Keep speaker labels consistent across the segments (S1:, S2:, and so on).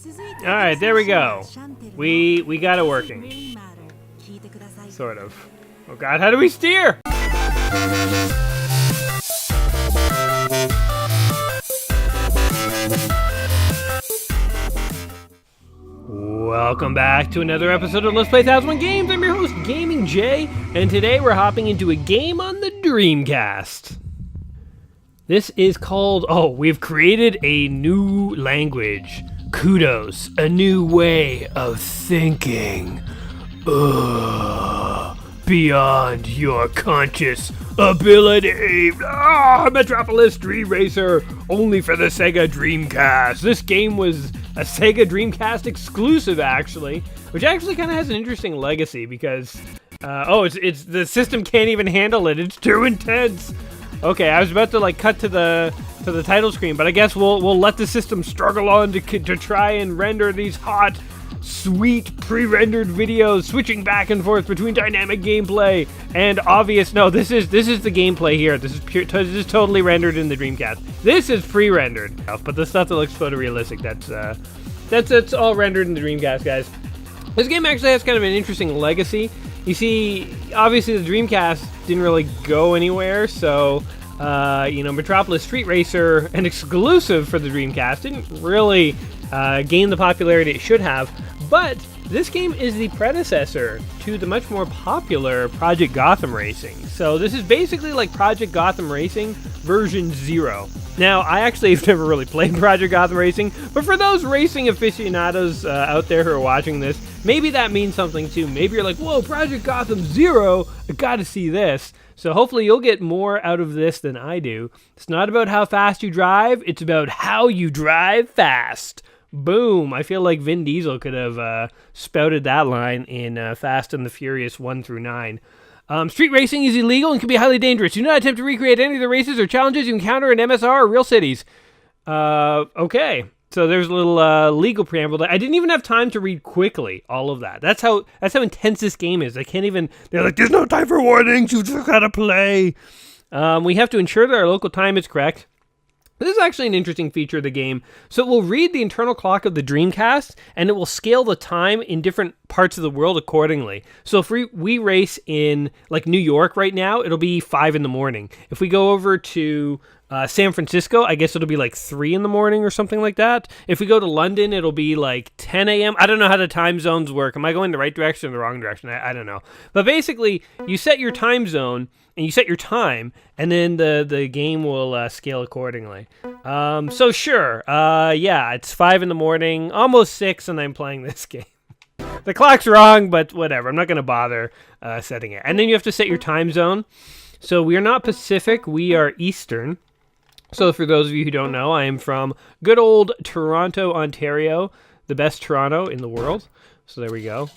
S1: Alright, there we go. We got it working. Sort of. Oh god, how do we steer? Welcome back to another episode of Let's Play 1001 Games. I'm your host, Gaming Jay, and today we're hopping into a game on the Dreamcast. This is called, we've created a new language. Kudos, a new way of thinking. Beyond your conscious ability. Metropolis Dream Racer, only for the Sega Dreamcast. This game was a Sega Dreamcast exclusive, actually, which actually kind of has an interesting legacy because, it's the system can't even handle it. It's too intense. Okay, I was about to cut to the title screen, but I guess we'll let the system struggle on to try and render these hot, sweet pre-rendered videos, switching back and forth between dynamic gameplay and obvious. No, this is the gameplay here. This is totally rendered in the Dreamcast. This is pre-rendered, but the stuff that looks photorealistic, that's all rendered in the Dreamcast, guys. This game actually has kind of an interesting legacy. You see, obviously the Dreamcast didn't really go anywhere, so Metropolis Street Racer, an exclusive for the Dreamcast, didn't really gain the popularity it should have. But this game is the predecessor to the much more popular Project Gotham Racing. So this is basically like Project Gotham Racing version 0. Now, I actually have never really played Project Gotham Racing, but for those racing aficionados out there who are watching this, maybe that means something too. Maybe you're like, whoa, Project Gotham 0, I gotta see this. So hopefully you'll get more out of this than I do. It's not about how fast you drive, it's about how you drive fast. Boom! I feel like Vin Diesel could have spouted that line in Fast and the Furious 1 through 9. Street racing is illegal and can be highly dangerous. Do not attempt to recreate any of the races or challenges you encounter in MSR or real cities. Okay. So there's a little legal preamble. I didn't even have time to read quickly all of that. That's how intense this game is. They're like, there's no time for warnings. You just gotta play. We have to ensure that our local time is correct. This is actually an interesting feature of the game. So it will read the internal clock of the Dreamcast, and it will scale the time in different parts of the world accordingly. So if we race in New York right now, it'll be 5 in the morning. If we go over to San Francisco, I guess it'll be 3 in the morning or something like that. If we go to London, it'll be 10 a.m. I don't know how the time zones work. Am I going the right direction or the wrong direction? I don't know. But basically, you set your time zone, and you set your time, and then the game will scale accordingly. So sure, it's 5 in the morning, almost 6, and I'm playing this game. The clock's wrong, but whatever. I'm not going to bother setting it. And then you have to set your time zone. So we are not Pacific, we are Eastern. So for those of you who don't know, I am from good old Toronto, Ontario, the best Toronto in the world. So there we go.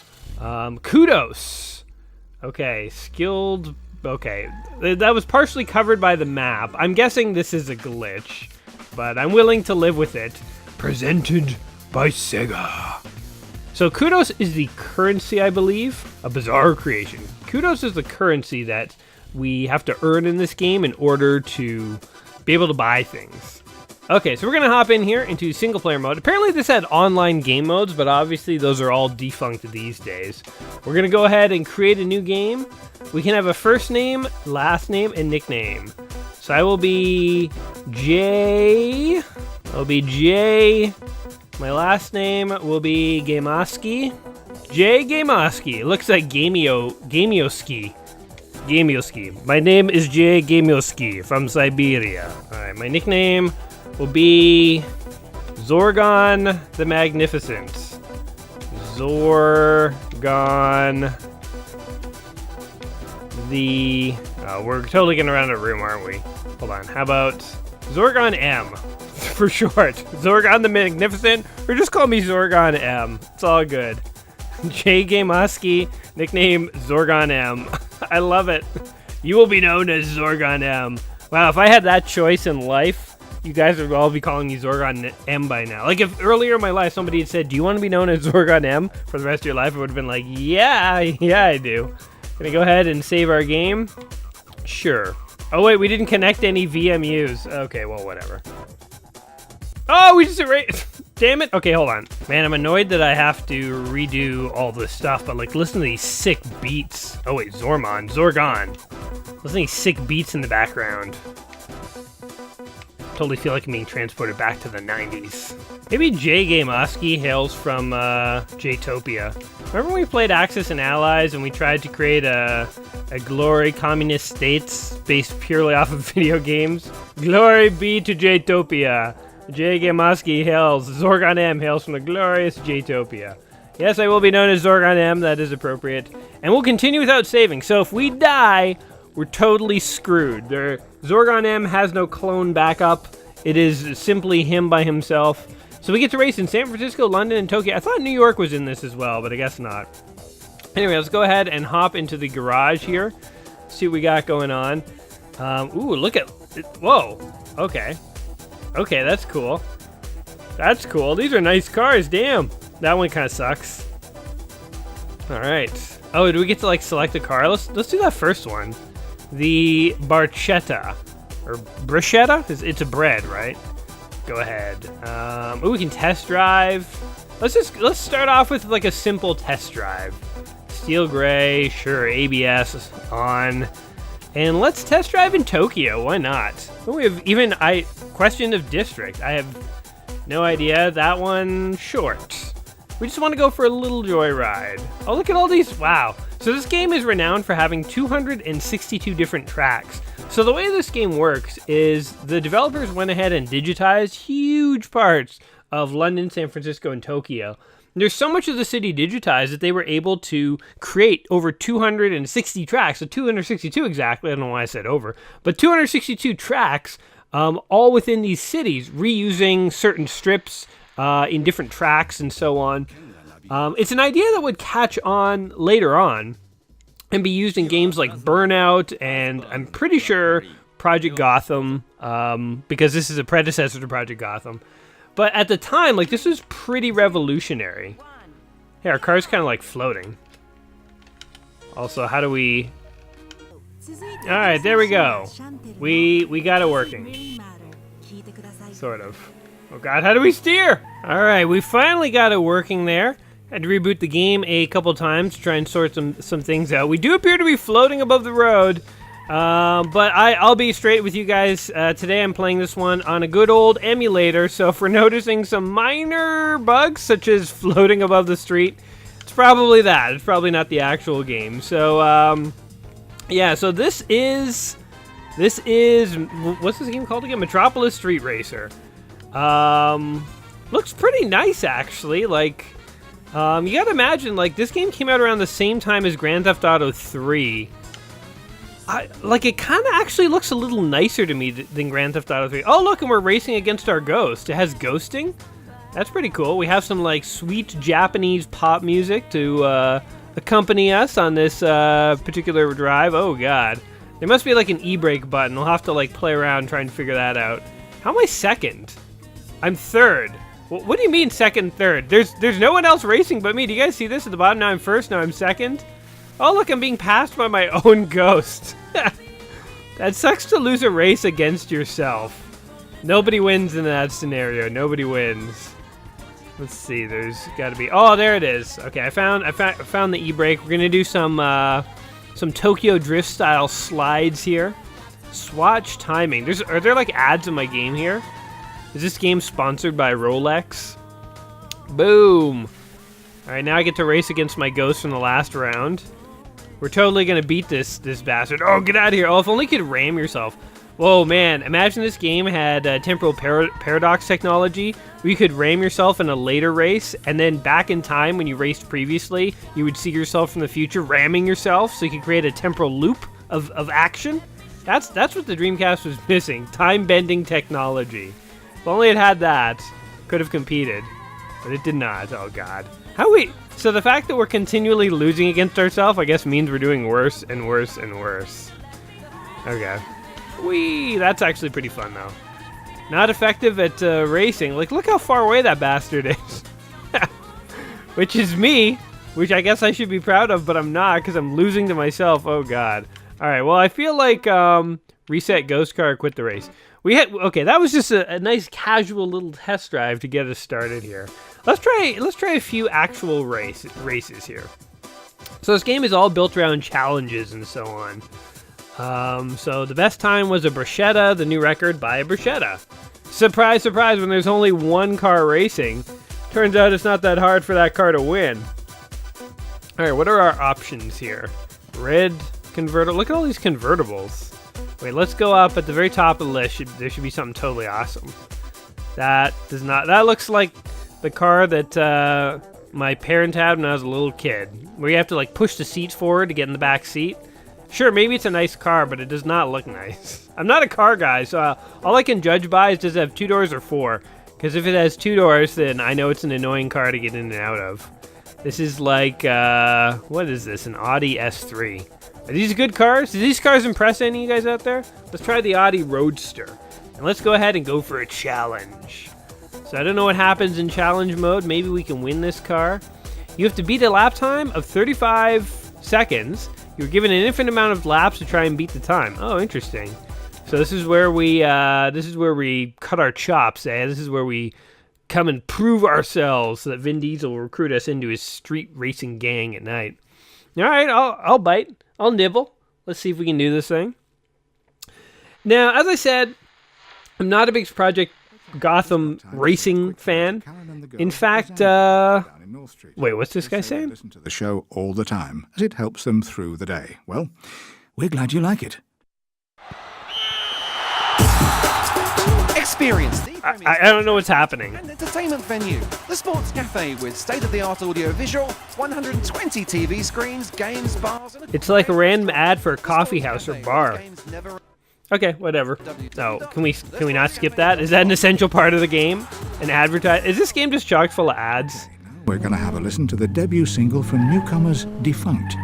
S1: Kudos. Okay, skilled. Okay, that was partially covered by the map. I'm guessing this is a glitch, but I'm willing to live with it. Presented by Sega. So Kudos is the currency, I believe. A bizarre creation. Kudos is the currency that we have to earn in this game in order to be able to buy things. Okay, so we're going to hop in here into single player mode. Apparently this had online game modes, but obviously those are all defunct these days. We're going to go ahead and create a new game. We can have a first name, last name, and nickname. So I will be Jay. I'll be Jay. My last name will be Gameoski. Jay Gameoski. It looks like Gamioski. Gamioski. My name is Jay Gamioski from Siberia. Alright, my nickname will be Zorgon the Magnificent. Zorgon the... we're totally getting around a room, aren't we? Hold on. How about Zorgon M? For short. Zorgon the Magnificent, or just call me Zorgon M. It's all good. Jay Gameoski, nickname Zorgon M. I love it. You will be known as Zorgon M. Wow, if I had that choice in life, you guys would all be calling me Zorgon M by now. If earlier in my life somebody had said, do you want to be known as Zorgon M for the rest of your life? I would have been like, yeah, I do. Gonna go ahead and save our game. Sure. Oh wait, we didn't connect any VMUs. Okay, well, whatever. Oh, we just erased. Damn it. Okay, hold on. Man, I'm annoyed that I have to redo all this stuff, but like, listen to these sick beats. Oh wait, Zorgon. Listen to these sick beats in the background. Totally feel like I'm being transported back to the 90s. Maybe Jay Gamoski hails from Jaytopia. Remember when we played Axis and Allies and we tried to create a glory communist states based purely off of video games? Glory be to Jaytopia. Jay Gamoski hails. Zorgon M hails from the glorious Jaytopia. Yes, I will be known as Zorgon M. That is appropriate. And we'll continue without saving. So if we die, we're totally screwed. Zorgon M has no clone backup. It is simply him by himself. So we get to race in San Francisco, London, and Tokyo. I thought New York was in this as well, but I guess not. Anyway, let's go ahead and hop into the garage here. See what we got going on. Ooh, look at... Whoa. Okay. Okay, that's cool. That's cool. These are nice cars. Damn. That one kind of sucks. All right. Oh, do we get to like select a car? Let's do that first one. The Barchetta or bruschetta. It's a bread, right? Go ahead. Oh, we can test drive. Let's start off with like a simple test drive. Steel gray, sure. ABS on. And let's test drive in Tokyo. Why not? Oh, we have even question of district. I have no idea. That one short. We just want to go for a little joyride. Oh, look at all these. Wow. So this game is renowned for having 262 different tracks. So the way this game works is the developers went ahead and digitized huge parts of London, San Francisco, and Tokyo. There's so much of the city digitized that they were able to create over 260 tracks, so 262 exactly, I don't know why I said over, but 262 tracks all within these cities, reusing certain strips in different tracks and so on. It's an idea that would catch on later on and be used in games like Burnout and I'm pretty sure Project Gotham, because this is a predecessor to Project Gotham. But at the time, like, this was pretty revolutionary. Hey, our car's kind of like floating. Also, how do we... Alright, there we go. We got it working. Sort of. Oh god, how do we steer? Alright, we finally got it working there. Had to reboot the game a couple times to try and sort some things out. We do appear to be floating above the road. But I'll be straight with you guys. Today I'm playing this one on a good old emulator, so if we're noticing some minor bugs, such as floating above the street, it's probably that. It's probably not the actual game. So, yeah, so this is, what's this game called again? Metropolis Street Racer. Looks pretty nice, actually. Like, you gotta imagine, like, this game came out around the same time as Grand Theft Auto 3. It kind of actually looks a little nicer to me than Grand Theft Auto 3. Oh, look, and we're racing against our ghost. It has ghosting. That's pretty cool. We have some, like, sweet Japanese pop music to accompany us on this particular drive. Oh, God. There must be, like, an e-brake button. We'll have to, like, play around and try and figure that out. How am I second? I'm third. What do you mean second, third? There's no one else racing but me. Do you guys see this at the bottom? Now I'm first, now I'm second. Oh, look, I'm being passed by my own ghost. That sucks to lose a race against yourself. Nobody wins in that scenario. Nobody wins. Let's see. There's got to be... Oh, there it is. Okay, I found the e-brake. We're going to do some Tokyo Drift style slides here. Swatch timing. Are there like ads in my game here? Is this game sponsored by Rolex? Boom. All right, now I get to race against my ghost from the last round. We're totally going to beat this bastard. Oh, get out of here. Oh, if only you could ram yourself. Whoa, man. Imagine this game had temporal paradox technology where you could ram yourself in a later race, and then back in time when you raced previously, you would see yourself from the future ramming yourself so you could create a temporal loop of action. That's what the Dreamcast was missing. Time-bending technology. If only it had that, could have competed. But it did not. Oh, God. So the fact that we're continually losing against ourselves, I guess, means we're doing worse and worse and worse. Okay. Whee! That's actually pretty fun, though. Not effective at racing. Like, look how far away that bastard is. Which is me, which I guess I should be proud of, but I'm not, because I'm losing to myself. Oh, God. All right, well, I feel like reset ghost car, quit the race. Okay, that was just a nice casual little test drive to get us started here. Let's try a few actual races here. So this game is all built around challenges and so on. So the best time was a bruschetta, the new record by a bruschetta. Surprise, surprise, when there's only one car racing. Turns out it's not that hard for that car to win. All right, what are our options here? Red convertible. Look at all these convertibles. Wait, let's go up at the very top of the list. There should be something totally awesome. That looks like the car that my parents had when I was a little kid, where you have to like push the seats forward to get in the back seat. Sure, maybe it's a nice car, but it does not look nice. I'm not a car guy, so all I can judge by is does it have 2 doors or 4? Because if it has 2 doors, then I know it's an annoying car to get in and out of. This is like, what is this? An Audi S3. Are these good cars? Do these cars impress any of you guys out there? Let's try the Audi Roadster. And let's go ahead and go for a challenge. So I don't know what happens in challenge mode. Maybe we can win this car. You have to beat a lap time of 35 seconds. You're given an infinite amount of laps to try and beat the time. Oh, interesting. So this is where we cut our chops, eh? This is where we come and prove ourselves so that Vin Diesel will recruit us into his street racing gang at night. All right, I'll bite. I'll nibble. Let's see if we can do this thing. Now, as I said, I'm not a big Project Gotham racing fan. In fact, wait, what's this guy saying?
S2: Listen to the show all the time, as it helps them through the day. Well, we're glad you like it.
S3: Experience
S1: I don't know what's happening.
S3: An entertainment venue, the Sports Cafe with state-of-the-art audio-visual, 120 TV screens, games, bars, and
S1: it's like a random ad for a coffee house or bar. Okay, whatever. So, can we not skip that? Is that an essential part of the game? An advertise? Is this game just chock full of ads?
S2: We're going to have a listen to the debut single from newcomers Defunct.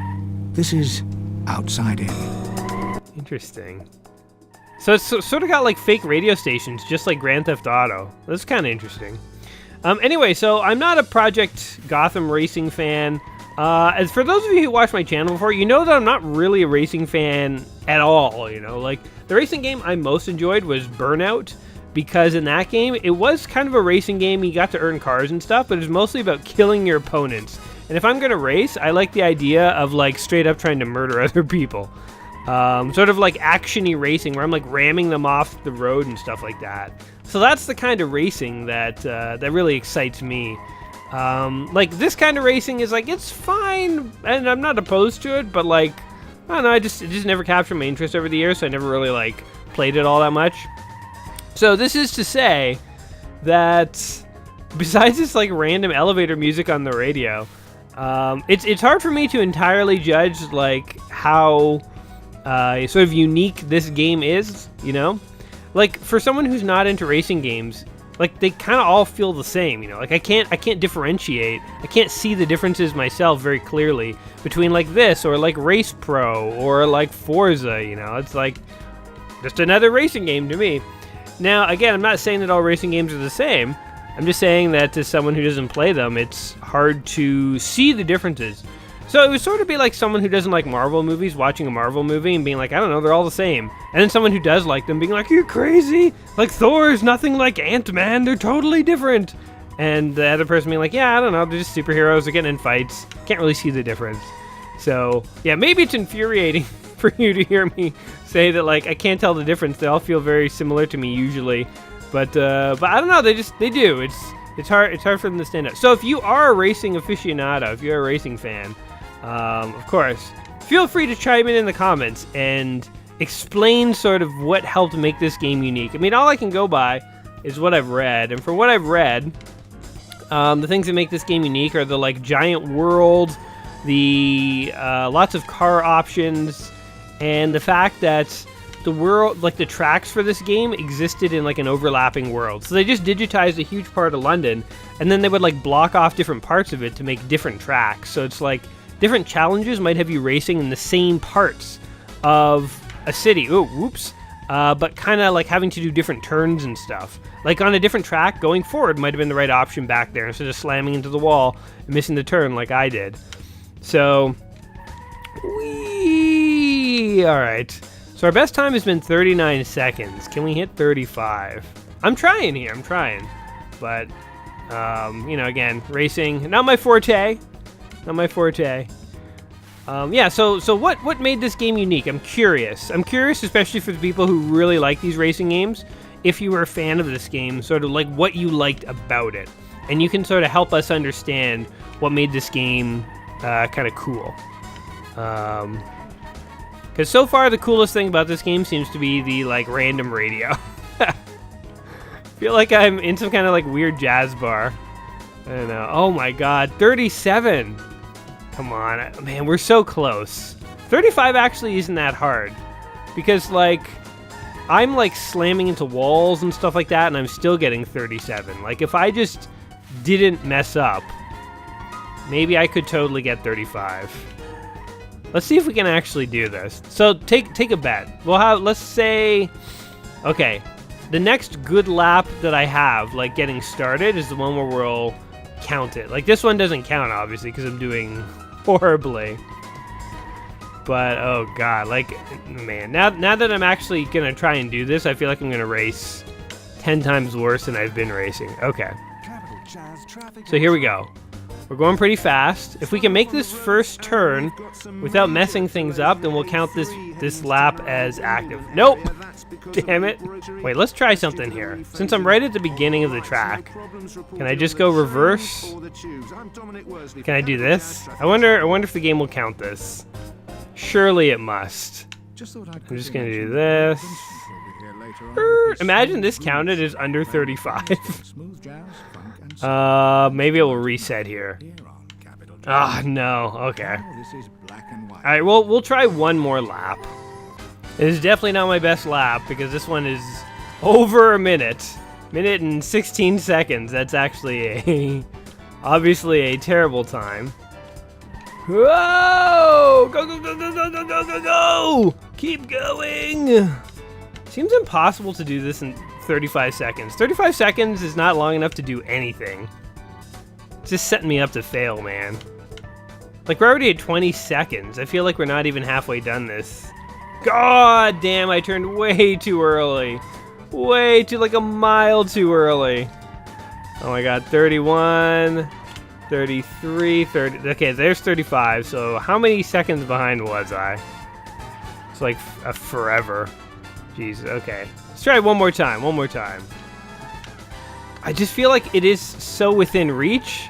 S2: This is Outside In.
S1: Interesting. So it's sort of got like fake radio stations, just like Grand Theft Auto. That's kind of interesting. Anyway, so I'm not a Project Gotham racing fan. As for those of you who watched my channel before, you know that I'm not really a racing fan at all. You know, like the racing game I most enjoyed was Burnout, because in that game it was kind of a racing game. You got to earn cars and stuff, but it was mostly about killing your opponents. And if I'm gonna race, I like the idea of like straight up trying to murder other people. Sort of like action-y racing where I'm like ramming them off the road and stuff like that. So that's the kind of racing that really excites me. Like this kind of racing is like, it's fine and I'm not opposed to it, but like, I don't know, it just never captured my interest over the years, so I never really like played it all that much. So this is to say that besides this like random elevator music on the radio, it's hard for me to entirely judge like how sort of unique this game is, you know? Like, for someone who's not into racing games, like, they kind of all feel the same, you know? Like, I can't differentiate. I can't see the differences myself very clearly between, like, this or, like, Race Pro or, like, Forza, you know? It's, like, just another racing game to me. Now, again, I'm not saying that all racing games are the same. I'm just saying that to someone who doesn't play them, it's hard to see the differences. So it would sort of be like someone who doesn't like Marvel movies watching a Marvel movie and being like, I don't know, they're all the same. And then someone who does like them being like, you're crazy. Like Thor is nothing like Ant-Man. They're totally different. And the other person being like, yeah, I don't know, they're just superheroes. They're getting in fights. Can't really see the difference. So yeah, maybe it's infuriating for you to hear me say that like I can't tell the difference. They all feel very similar to me usually. But I don't know. They do. It's hard for them to stand out. So if you are a racing aficionado, if you're a racing fan, of course, feel free to chime in the comments and explain sort of what helped make this game unique. I mean, all I can go by is what I've read, and for what I've read, the things that make this game unique are the like giant world, the lots of car options, and the fact that the world, like the tracks for this game existed in like an overlapping world. So they just digitized a huge part of London, and then they would like block off different parts of it to make different tracks. So it's like different challenges might have you racing in the same parts of a city. Oh, whoops. But kind of like having to do different turns and stuff. Like on a different track, going forward might have been the right option back there instead of slamming into the wall and missing the turn like I did. So, alright. So our best time has been 39 seconds. Can we hit 35? I'm trying here. I'm trying. But, you know, again, racing, not my forte. Not my forte. Yeah, so what made this game unique? I'm curious. I'm curious, especially for the people who really like these racing games. If you were a fan of this game, sort of like what you liked about it. And you can sort of help us understand what made this game kind of cool. Because so far, the coolest thing about this game seems to be the, like, random radio. I feel like I'm in some kind of, like, weird jazz bar. I don't know. Oh, my God. 37. Come on. Man, we're so close. 35 actually isn't that hard. Because, like, I'm, like, slamming into walls and stuff like that, and I'm still getting 37. Like, if I just didn't mess up, maybe I could totally get 35. Let's see if we can actually do this. So take a bet. We'll have, let's say, okay, the next good lap that I have, like getting started, is the one where we'll count it. Like this one doesn't count, obviously, because I'm doing horribly. But oh god, like, man, now that I'm actually gonna try and do this, I feel like I'm gonna race 10 times worse than I've been racing. Okay. So here we go. We're going pretty fast. If we can make this first turn without messing things up, then we'll count this lap as active. Nope! Damn it. Wait, let's try something here. Since I'm right at the beginning of the track, can I just go reverse? Can I do this? I wonder if the game will count this. Surely it must. I'm just gonna do this. Imagine this counted as under 35. Maybe it will reset here. Ah, no. Okay. Alright, well, we'll try one more lap. It is definitely not my best lap, because this one is over a minute. Minute and 16 seconds. That's actually obviously a terrible time. Whoa! Go, go, go, go, go, go, go, go, go! Keep going! Seems impossible to do this in 35 seconds. 35 seconds is not long enough to do anything. It's just setting me up to fail, man. Like, we're already at 20 seconds. I feel like we're not even halfway done this. God damn, I turned way too early. Way too, like a mile too early. Oh my god, 31, 33, 30. Okay, there's 35. So how many seconds behind was I? It's like a forever. Jeez, okay. Let's try it one more time, one more time. I just feel like it is so within reach.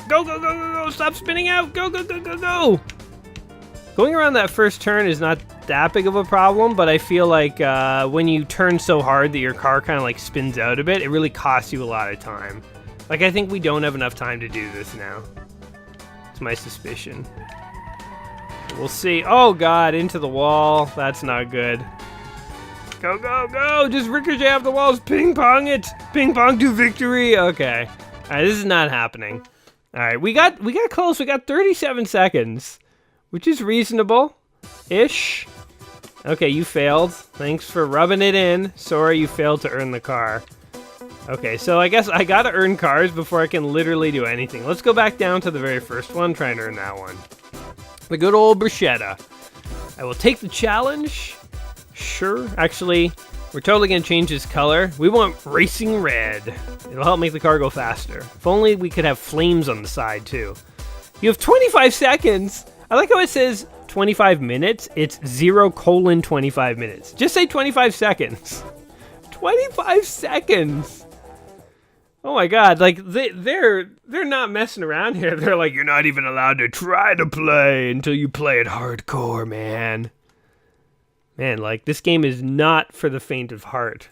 S1: Go, go, go, go, go, stop spinning out. Go, go, go, go, go. Going around that first turn is not that big of a problem, but I feel like when you turn so hard that your car kind of like spins out a bit, it really costs you a lot of time. Like, I think we don't have enough time to do this now. It's my suspicion. We'll see. Oh, God, into the wall. That's not good. Go, go, go! Just ricochet off the walls. Ping pong it. Ping pong to victory. Okay. All right, this is not happening. All right, we got close. We got 37 seconds, which is reasonable-ish. Okay, you failed. Thanks for rubbing it in. Sorry, you failed to earn the car. Okay, so I guess I gotta earn cars before I can literally do anything. Let's go back down to the very first one. Try and earn that one. The good old bruschetta. I will take the challenge. Sure. Actually, we're totally going to change this color. We want racing red. It'll help make the car go faster. If only we could have flames on the side, too. You have 25 seconds. I like how it says 25 minutes. It's 0:25 minutes. Just say 25 seconds. 25 seconds. Oh my god, like they're not messing around here. They're like, you're not even allowed to try to play until you play it hardcore, man. Man, like, this game is not for the faint of heart.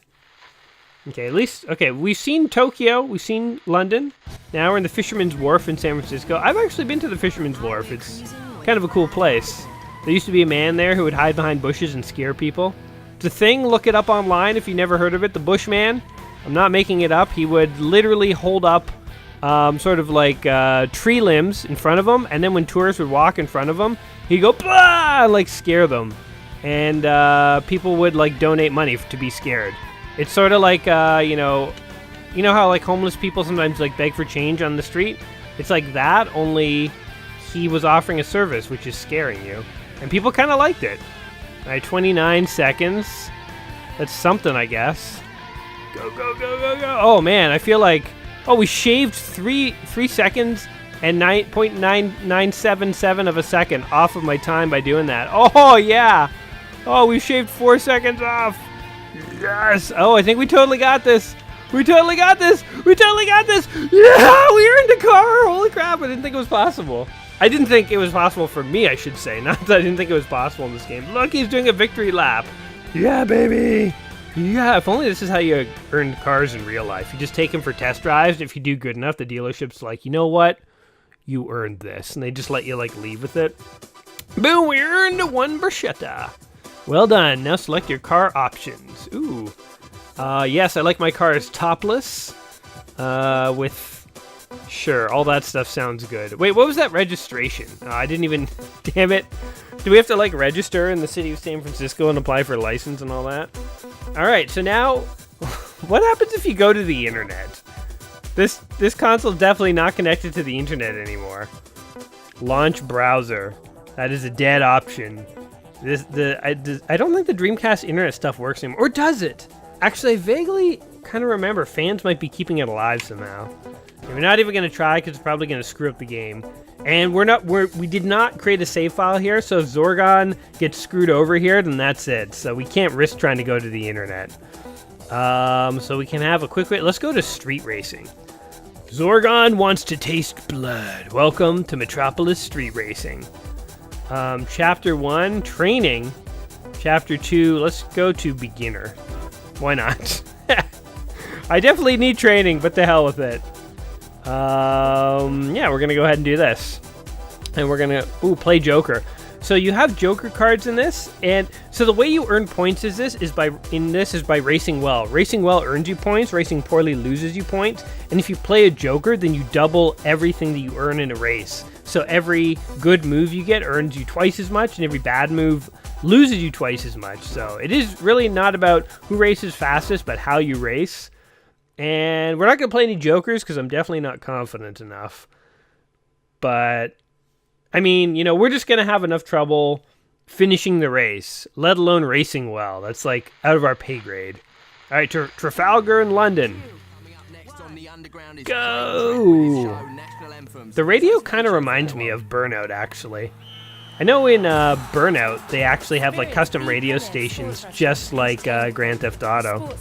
S1: Okay, at least, okay, we've seen Tokyo, we've seen London. Now we're in the Fisherman's Wharf in San Francisco. I've actually been to the Fisherman's Wharf. It's kind of a cool place. There used to be a man there who would hide behind bushes and scare people. It's a thing, look it up online if you never heard of it. The Bushman, I'm not making it up. He would literally hold up sort of like tree limbs in front of him, and then when tourists would walk in front of him, he'd go, blah, like scare them. And people would like donate money to be scared. It's sort of like you know how like homeless people sometimes like beg for change on the street. It's like that, only he was offering a service, which is scaring you, and people kind of liked it. All right, 29 seconds. That's something, I guess. Go, go, go, go, go. Oh, man, I feel like... Oh, we shaved 3 seconds and 9.9977 of a second off of my time by doing that. Oh, yeah. Oh, we shaved 4 seconds off. Yes. Oh, I think we totally got this. We totally got this. We totally got this. Yeah, we earned a car. Holy crap, I didn't think it was possible. I didn't think it was possible for me, I should say. Not that I didn't think it was possible in this game. Look, he's doing a victory lap. Yeah, baby. Yeah, if only this is how you earn cars in real life. You just take them for test drives. If you do good enough, the dealership's like, you know what? You earned this. And they just let you, like, leave with it. Boom, we earned 1 bruschetta. Well done. Now select your car options. Ooh. Yes, I like my cars topless. Sure, all that stuff sounds good. Wait, what was that registration? I didn't even... Damn it. Do we have to, like, register in the city of San Francisco and apply for a license and all that? All right, so now, what happens if you go to the internet? This console's definitely not connected to the internet anymore. Launch browser. That is a dead option. I don't think the Dreamcast internet stuff works anymore. Or does it? Actually, I vaguely kind of remember fans might be keeping it alive somehow. And we're not even going to try because it's probably going to screw up the game. And we did not create a save file here, so if Zorgon gets screwed over here, then that's it. So we can't risk trying to go to the internet. So we can have a quick wait. Let's go to street racing. Zorgon wants to taste blood. Welcome to Metropolis Street Racing. Chapter 1, training. Chapter 2, let's go to beginner. Why not? I definitely need training, but the hell with it. Yeah, we're gonna go ahead and do this. And we're gonna, play Joker. So you have Joker cards in this, and so the way you earn points is by racing well. Racing well earns you points, racing poorly loses you points, and if you play a Joker, then you double everything that you earn in a race. So every good move you get earns you twice as much, and every bad move loses you twice as much. So it is really not about who races fastest, but how you race. And we're not going to play any Jokers because I'm definitely not confident enough. But, I mean, you know, we're just going to have enough trouble finishing the race, let alone racing well. That's like out of our pay grade. All right, Trafalgar and London. Go! The radio kind of reminds me of Burnout, actually. I know in Burnout, they actually have like custom radio stations just like Grand Theft Auto.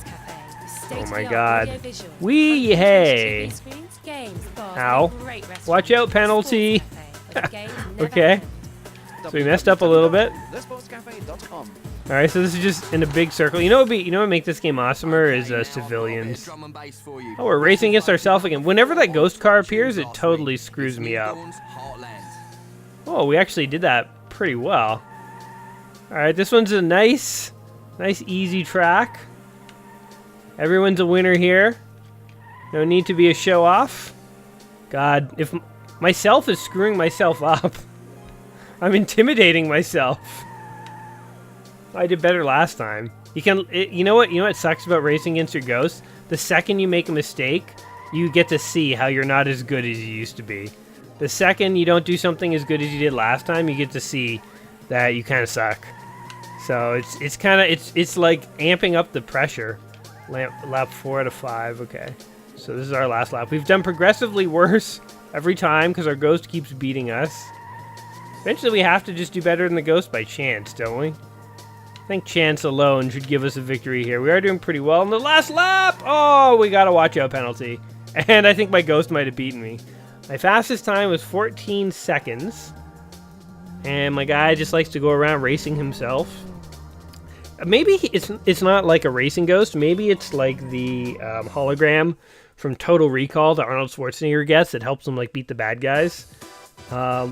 S1: Oh my god. Wee hey! Ow. Watch out, penalty! Okay. So we messed up a little bit. Alright, so this is just in a big circle. You know what would make this game awesomer is civilians. Oh, we're racing against ourselves again. Whenever that ghost car appears, it totally screws me up. Oh, we actually did that pretty well. Alright, this one's a nice easy track. Everyone's a winner here. No need to be a show-off. God, if myself is screwing myself up. I'm intimidating myself. I did better last time. You know what sucks about racing against your ghost? The second you make a mistake, you get to see how you're not as good as you used to be. The second you don't do something as good as you did last time, you get to see that you kind of suck. So it's like amping up the pressure. Lap 4 out of 5, okay. So this is our last lap. We've done progressively worse every time because our ghost keeps beating us. Eventually we have to just do better than the ghost by chance, don't we? I think chance alone should give us a victory here. We are doing pretty well in the last lap! Oh, we got a watch out penalty. And I think my ghost might have beaten me. My fastest time was 14 seconds. And my guy just likes to go around racing himself. Maybe it's not like a racing ghost. Maybe it's like the hologram from Total Recall that Arnold Schwarzenegger gets that helps him like beat the bad guys.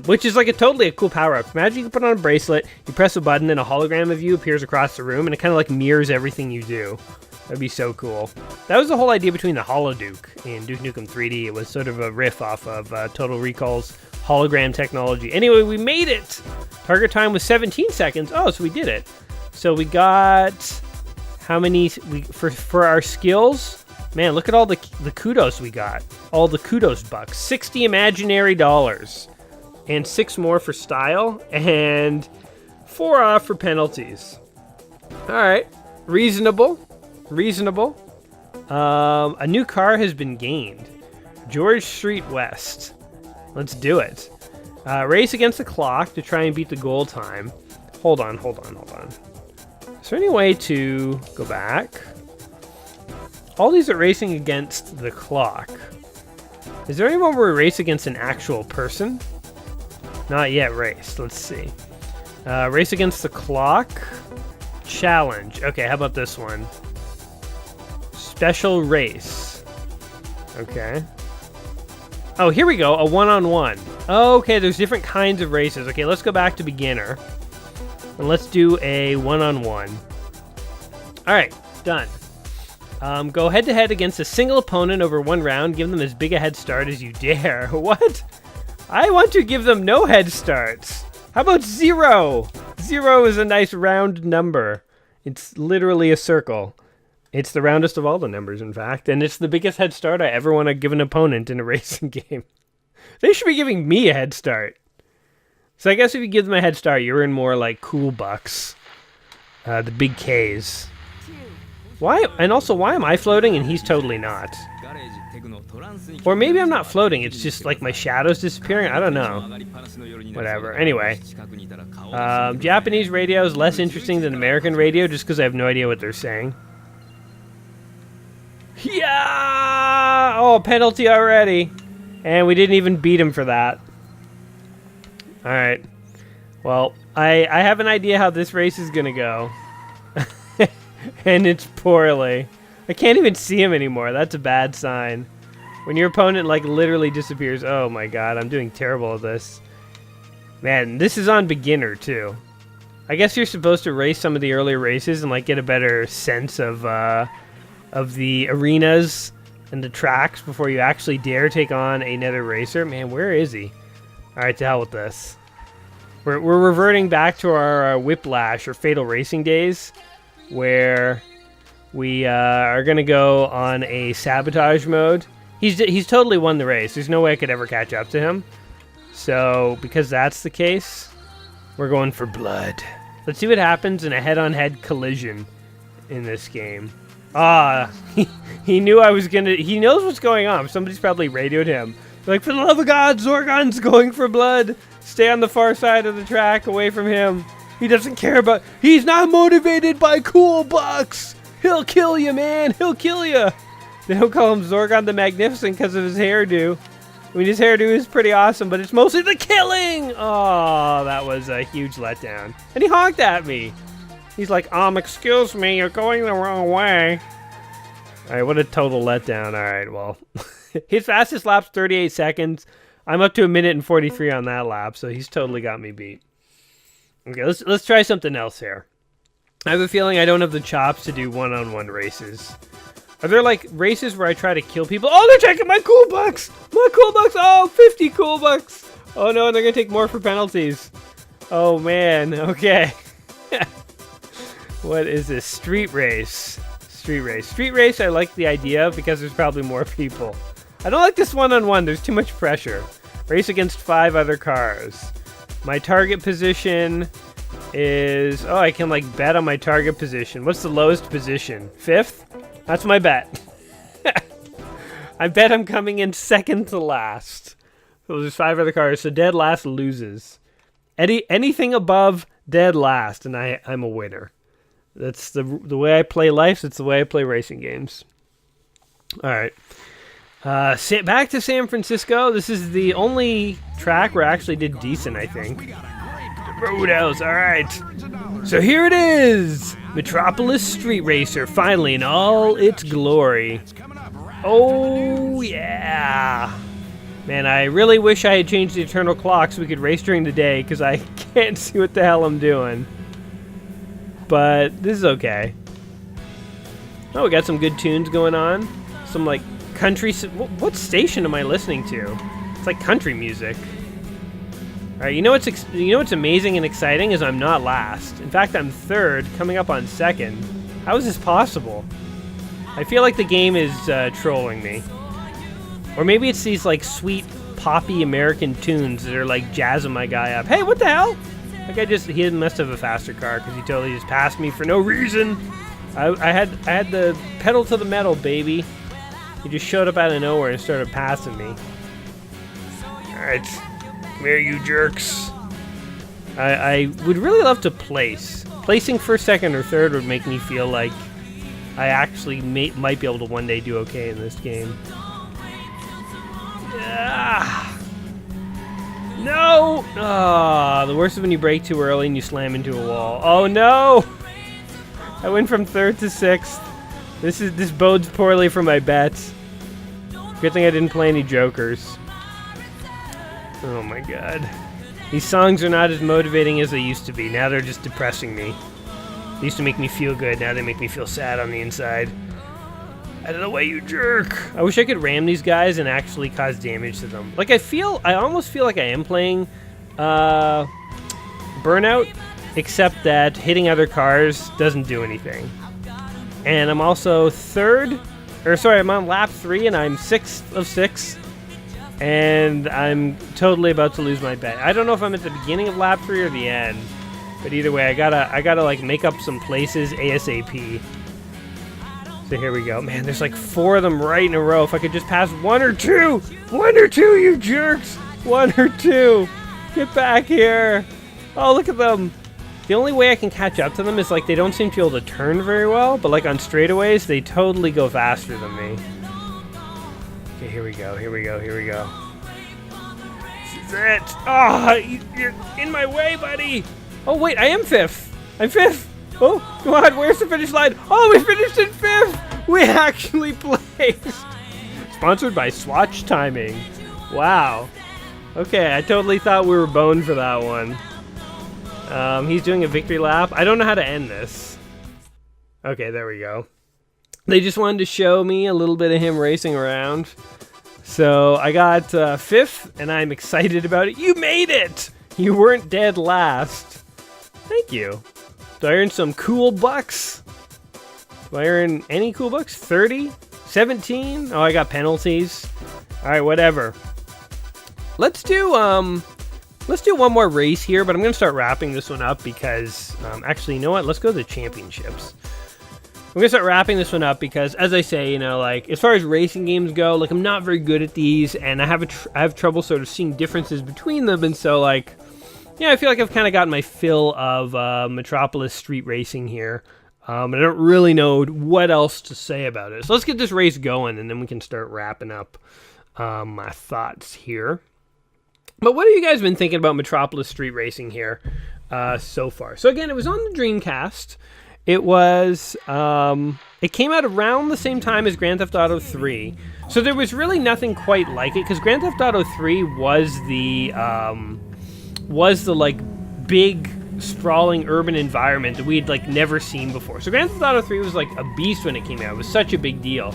S1: Which is like totally a cool power-up. Imagine you put on a bracelet, you press a button, and a hologram of you appears across the room, and it kind of like mirrors everything you do. That'd be so cool. That was the whole idea between the Holoduke and Duke Nukem 3D. It was sort of a riff off of Total Recall's hologram technology. Anyway, we made it! Target time was 17 seconds. Oh, so we did it. So we got how many for our skills? Man, look at all the kudos we got. All the kudos bucks. 60 imaginary dollars. And 6 more for style. And 4 off for penalties. Alright. Reasonable. Reasonable. A new car has been gained. George Street West. Let's do it. Race against the clock to try and beat the goal time. Hold on. Is there any way to go back? All these are racing against the clock. Is there anyone where we race against an actual person? Not yet raced. Let's see. Race against the clock. Challenge. Okay, how about this one? Special race. Okay. Oh, here we go. A one-on-one. Okay, there's different kinds of races. Okay, let's go back to beginner. And let's do a one-on-one. Alright, done. Go head-to-head against a single opponent over one round. Give them as big a head start as you dare. What? I want to give them no head starts. How about 0? 0 is a nice round number. It's literally a circle. It's the roundest of all the numbers, in fact. And it's the biggest head start I ever want to give an opponent in a racing game. They should be giving me a head start. So I guess if you give them a head start, you're in more like cool bucks. The big Ks. Why? And also, why am I floating and he's totally not? Or maybe I'm not floating, it's just like my shadow's disappearing? I don't know. Whatever. Anyway. Japanese radio is less interesting than American radio just because I have no idea what they're saying. Yeah! Oh, penalty already. And we didn't even beat him for that. Alright. Well, I have an idea how this race is gonna go. And it's poorly. I can't even see him anymore. That's a bad sign. When your opponent, like, literally disappears. Oh my god, I'm doing terrible at this. Man, this is on beginner, too. I guess you're supposed to race some of the earlier races and, like, get a better sense of the arenas and the tracks before you actually dare take on another racer. Man, where is he? Alright, to hell with this. We're reverting back to our Whiplash or Fatal Racing days, where we are going to go on a sabotage mode. He's totally won the race. There's no way I could ever catch up to him. So, because that's the case, we're going for blood. Let's see what happens in a head-on-head collision in this game. He knew I was gonna... He knows what's going on. Somebody's probably radioed him. Like, for the love of God, Zorgon's going for blood. Stay on the far side of the track, away from him. He doesn't care about... He's not motivated by cool bucks. He'll kill you, man. He'll kill you. They don't call him Zorgon the Magnificent because of his hairdo. I mean, his hairdo is pretty awesome, but it's mostly the killing. Oh, that was a huge letdown. And he honked at me. He's like, excuse me, you're going the wrong way. All right, what a total letdown. All right, well, his fastest lap's 38 seconds. I'm up to 1 minute and 43 on that lap, so he's totally got me beat. Okay, let's try something else here. I have a feeling I don't have the chops to do one-on-one races. Are there, like, races where I try to kill people? Oh, they're taking my cool bucks! My cool bucks! Oh, 50 cool bucks! Oh, no, they're gonna take more for penalties. Oh, man. Okay. What is this? Street race. Street race. Street race, I like the idea of because there's probably more people. I don't like this one-on-one. There's too much pressure. Race against 5 other cars. My target position is... Oh, I can, like, bet on my target position. What's the lowest position? 5th? That's my bet. I bet I'm coming in second to last. So there's 5 other cars, so dead last loses. Anything above dead last, and I'm a winner. That's the way I play life. It's the way I play racing games. All right. Back to San Francisco. This is the only track where I actually did decent, I think. Roadhouse, all right. So here it is. Metropolis Street Racer, finally in all its glory. Oh, yeah. Man, I really wish I had changed the eternal clock so we could race during the day, because I can't see what the hell I'm doing. But this is okay. Oh, we got some good tunes going on. Some, like, country... What station am I listening to? It's like country music. Alright, you know what's amazing and exciting is I'm not last. In fact, I'm 3rd, coming up on 2nd. How is this possible? I feel like the game is trolling me. Or maybe it's these, like, sweet, poppy American tunes that are, like, jazzing my guy up. Hey, what the hell? He must have a faster car because he totally just passed me for no reason. I had the pedal to the metal, baby. He just showed up out of nowhere and started passing me. Alright, come here, you jerks. I would really love to place. Placing first, second, or third would make me feel like I actually might be able to one day do okay in this game. No! Oh, the worst is when you brake too early and you slam into a wall. Oh no! I went from third to sixth. This bodes poorly for my bets. Good thing I didn't play any jokers. Oh my god. These songs are not as motivating as they used to be. Now they're just depressing me. They used to make me feel good, now they make me feel sad on the inside. Out of the way, you jerk! I wish I could ram these guys and actually cause damage to them. Like, I almost feel like I am playing Burnout, except that hitting other cars doesn't do anything. And I'm also I'm on lap 3 and I'm 6th of 6. And I'm totally about to lose my bet. I don't know if I'm at the beginning of lap 3 or the end. But either way, I gotta like make up some places ASAP. So here we go. Man, there's like 4 of them right in a row. If I could just pass 1 or 2! 1 or 2, you jerks! 1 or 2! Get back here! Oh, look at them! The only way I can catch up to them is like they don't seem to be able to turn very well, but like on straightaways, they totally go faster than me. Okay, here we go. This is it! Oh, you're in my way, buddy! Oh wait, I am 5th! I'm 5th! Oh, come on, where's the finish line? Oh, we finished in 5th! We actually placed! Sponsored by Swatch Timing. Wow. Okay, I totally thought we were boned for that one. He's doing a victory lap. I don't know how to end this. Okay, there we go. They just wanted to show me a little bit of him racing around. So I got 5th, and I'm excited about it. You made it! You weren't dead last. Thank you. Do I earn some cool bucks? Do I earn any cool bucks? 30? 17? Oh, I got penalties. Alright, whatever. Let's do one more race here, but I'm going to start wrapping this one up because, actually, you know what? Let's go to the championships. I'm going to start wrapping this one up because, as I say, you know, like, as far as racing games go, like, I'm not very good at these, and I have trouble sort of seeing differences between them, and so, like, yeah, I feel like I've kind of gotten my fill of Metropolis street racing here. And I don't really know what else to say about it. So let's get this race going, and then we can start wrapping up my thoughts here. But what have you guys been thinking about Metropolis street racing here so far? So again, it was on the Dreamcast. It was it came out around the same time as Grand Theft Auto 3. So there was really nothing quite like it, because Grand Theft Auto 3 was the like big sprawling urban environment that we'd like never seen before. So Grand Theft Auto 3 was like a beast when it came out. It was such a big deal.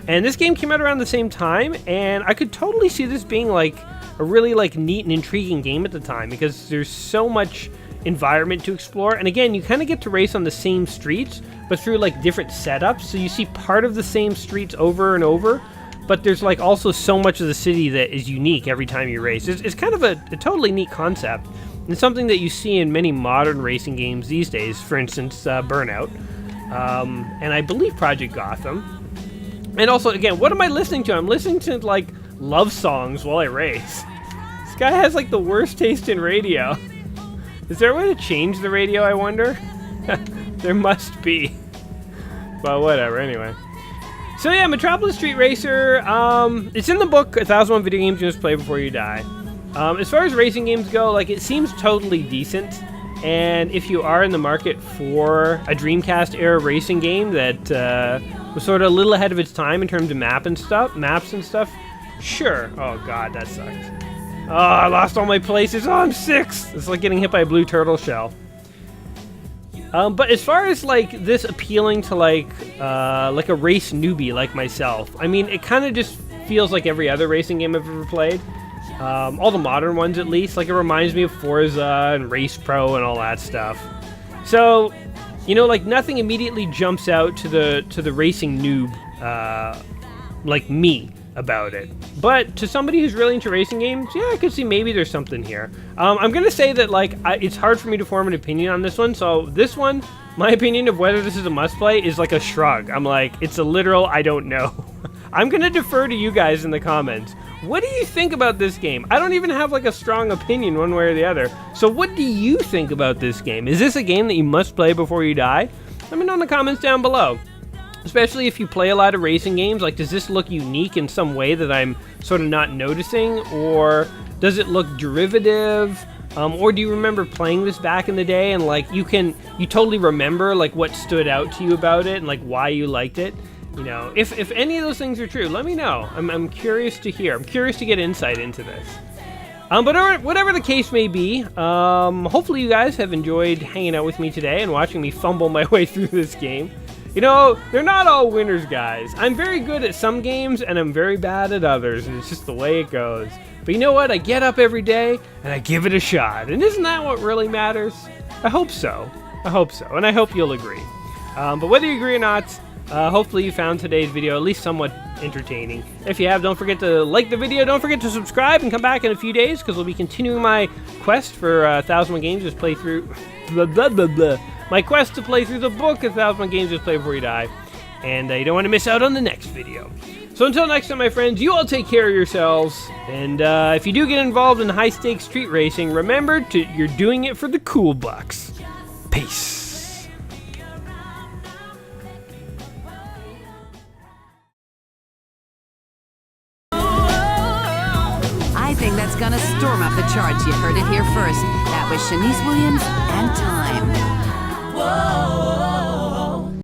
S1: And this game came out around the same time, and I could totally see this being like a really like neat and intriguing game at the time, because there's so much environment to explore. And again, you kind of get to race on the same streets, but through like different setups. So you see part of the same streets over and over, but there's like also so much of the city that is unique every time you race. It's kind of a totally neat concept, and something that you see in many modern racing games these days. For instance, Burnout, and I believe Project Gotham. And also, again, what am I listening to? I'm listening to like love songs while I race. This guy has like the worst taste in radio. Is there a way to change the radio, I wonder? There must be. But whatever, anyway. So yeah, Metropolis Street Racer, it's in the book, 1001 Video Games You Must Play Before You Die. As far as racing games go, like, it seems totally decent. And if you are in the market for a Dreamcast era racing game that was sort of a little ahead of its time in terms of maps and stuff, sure. Oh god, that sucks. Oh, I lost all my places. Oh, I'm 6th. It's like getting hit by a blue turtle shell. But as far as like this appealing to like a race newbie like myself, I mean, it kind of just feels like every other racing game I've ever played. All the modern ones, at least. Like, it reminds me of Forza and Race Pro and all that stuff. So, you know, like, nothing immediately jumps out to the racing noob like me. about it. But to somebody who's really into racing games, yeah, I could see maybe there's something here. I'm gonna say that like it's hard for me to form an opinion on this one. So this one, my opinion of whether this is a must play is like a shrug. I'm like, it's a literal I don't know. I'm gonna defer to you guys in the comments. What do you think about this game? I don't even have like a strong opinion one way or the other. So what do you think about this game? Is this a game that you must play before you die? Let me know in the comments down below. Especially if you play a lot of racing games, like does this look unique in some way that I'm sort of not noticing? Or does it look derivative? Or do you remember playing this back in the day and like you totally remember like what stood out to you about it and like why you liked it? You know, if any of those things are true, let me know. I'm curious to hear. I'm curious to get insight into this. But whatever the case may be, hopefully you guys have enjoyed hanging out with me today and watching me fumble my way through this game. You know, they're not all winners, guys. I'm very good at some games and I'm very bad at others, and it's just the way it goes. But you know what? I get up every day and I give it a shot. And isn't that what really matters? I hope so. I hope so. And I hope you'll agree. But whether you agree or not, hopefully you found today's video at least somewhat entertaining. If you have, don't forget to like the video, don't forget to subscribe, and come back in a few days because we'll be continuing my quest for 1,001 Games Just Play Through... blah, blah, blah, blah. My quest to play through the book 1,001 Games Just Play Before You Die. And you don't want to miss out on the next video. So until next time, my friends, you all take care of yourselves. And if you do get involved in high-stakes street racing, remember, you're doing it for the cool bucks. Peace.
S4: I think that's gonna storm up the charts. You heard it here first. That was Shanice Williams and Time. Whoa.